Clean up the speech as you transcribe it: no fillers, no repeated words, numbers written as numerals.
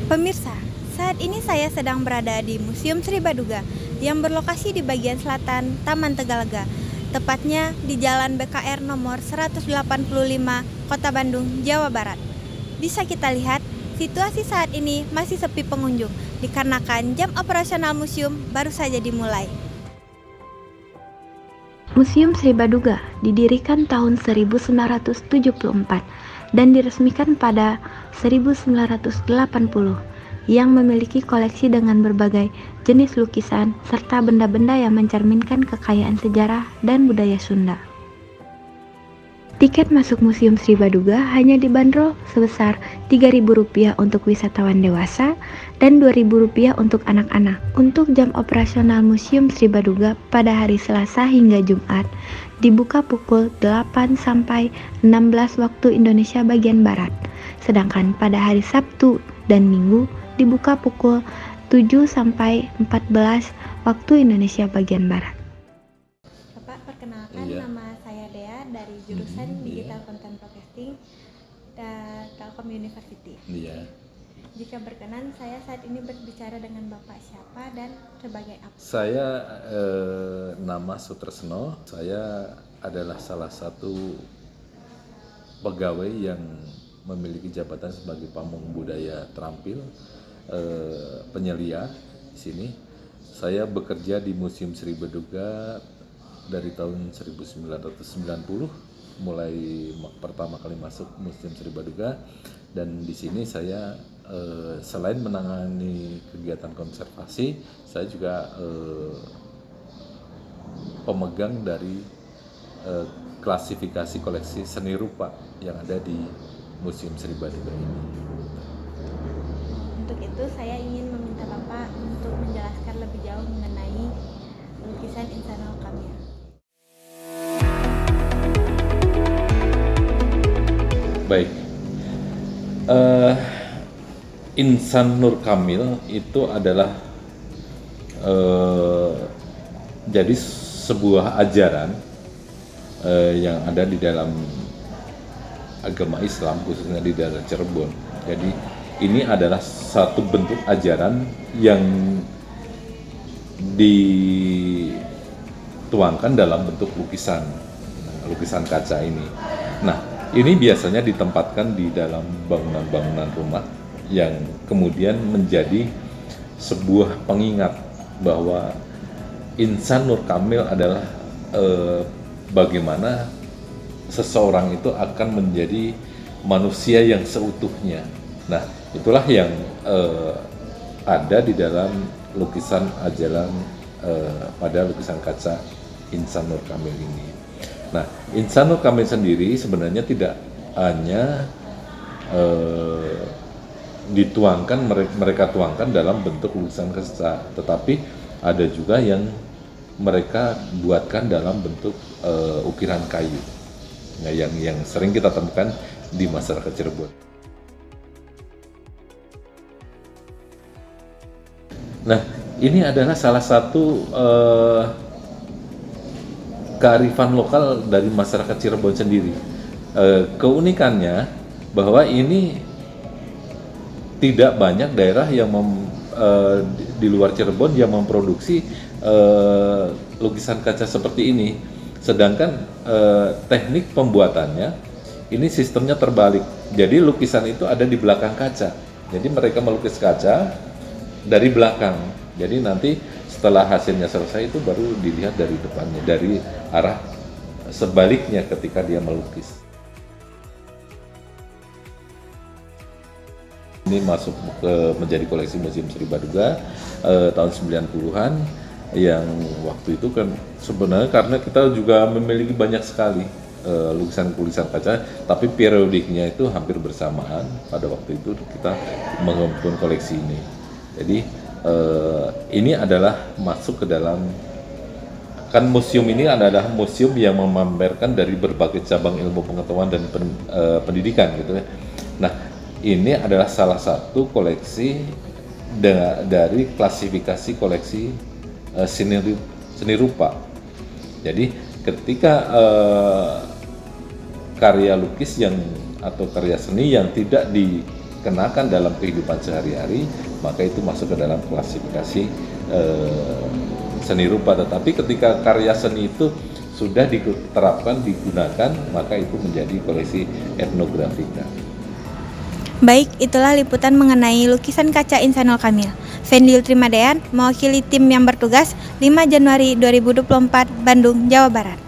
Pemirsa, saat ini saya sedang berada di Museum Sri Baduga yang berlokasi di bagian selatan Taman Tegalega, tepatnya di Jalan BKR nomor 185, Kota Bandung, Jawa Barat. Bisa kita lihat, situasi saat ini masih sepi pengunjung dikarenakan jam operasional museum baru saja dimulai. Museum Sri Baduga didirikan tahun 1974 dan diresmikan pada 1980 yang memiliki koleksi dengan berbagai jenis lukisan serta benda-benda yang mencerminkan kekayaan sejarah dan budaya Sunda. Tiket masuk Museum Sri Baduga hanya dibanderol sebesar Rp3.000 untuk wisatawan dewasa dan Rp2.000 untuk anak-anak. Untuk jam operasional Museum Sri Baduga pada hari Selasa hingga Jumat dibuka pukul 8 sampai 16 waktu Indonesia bagian Barat. Sedangkan pada hari Sabtu dan Minggu dibuka pukul 7 sampai 14 waktu Indonesia bagian Barat. Bapak, perkenalkan nama saya Dea dari jurusan Digital Content Broadcasting dan Telkom University. Jika berkenan, saya saat ini berbicara dengan Bapak siapa dan sebagai apa? Saya nama Sutresno. Saya adalah salah satu pegawai yang memiliki jabatan sebagai pamong budaya terampil penyelia di sini. Saya bekerja di Museum Sri Baduga dari tahun 1990, mulai pertama kali masuk Museum Sri Baduga, dan di sini saya selain menangani kegiatan konservasi, saya juga pemegang dari klasifikasi koleksi seni rupa yang ada di Museum Sri Baduga ini. Untuk itu saya ingin meminta Bapak untuk menjelaskan lebih jauh mengenai lukisan Insanul Kamil. Baik, Insan Nur Kamil itu adalah jadi sebuah ajaran yang ada di dalam agama Islam, khususnya di daerah Cirebon. Jadi ini adalah satu bentuk ajaran yang dituangkan dalam bentuk lukisan kaca ini. Nah, ini biasanya ditempatkan di dalam bangunan-bangunan rumah yang kemudian menjadi sebuah pengingat bahwa Insan Nur Kamil adalah bagaimana seseorang itu akan menjadi manusia yang seutuhnya. Nah, itulah yang ada di dalam lukisan ajaran pada lukisan kaca Insan Nur Kamil ini. Nah, Insan Nur Kamil sendiri sebenarnya tidak hanya mereka tuangkan dalam bentuk lukisan kaca, tetapi ada juga yang mereka buatkan dalam bentuk ukiran kayu, nah, yang sering kita temukan di masyarakat Cirebon. Nah, ini adalah salah satu kearifan lokal dari masyarakat Cirebon sendiri. Keunikannya bahwa ini tidak banyak daerah yang di luar Cirebon yang memproduksi lukisan kaca seperti ini. Sedangkan teknik pembuatannya ini sistemnya terbalik. Jadi lukisan itu ada di belakang kaca. Jadi mereka melukis kaca dari belakang. Jadi nanti setelah hasilnya selesai itu baru dilihat dari depannya, dari arah sebaliknya ketika dia melukis. Ini masuk menjadi koleksi Museum Sri Baduga tahun 90-an, yang waktu itu kan sebenarnya karena kita juga memiliki banyak sekali lukisan-lukisan kaca, tapi periodiknya itu hampir bersamaan pada waktu itu kita mengumpulkan koleksi ini. Jadi ini adalah masuk ke dalam, kan museum ini adalah museum yang memamerkan dari berbagai cabang ilmu pengetahuan dan pendidikan gitu ya. Nah, ini adalah salah satu koleksi dari klasifikasi koleksi seni rupa. Jadi ketika karya lukis atau karya seni yang tidak kenakan dalam kehidupan sehari-hari, maka itu masuk ke dalam klasifikasi seni rupa. Tetapi ketika karya seni itu sudah diterapkan, digunakan, maka itu menjadi koleksi etnografika. Baik, itulah liputan mengenai lukisan kaca Insanul Kamil. Fendil Trimadean, mewakili tim yang bertugas 5 Januari 2024, Bandung, Jawa Barat.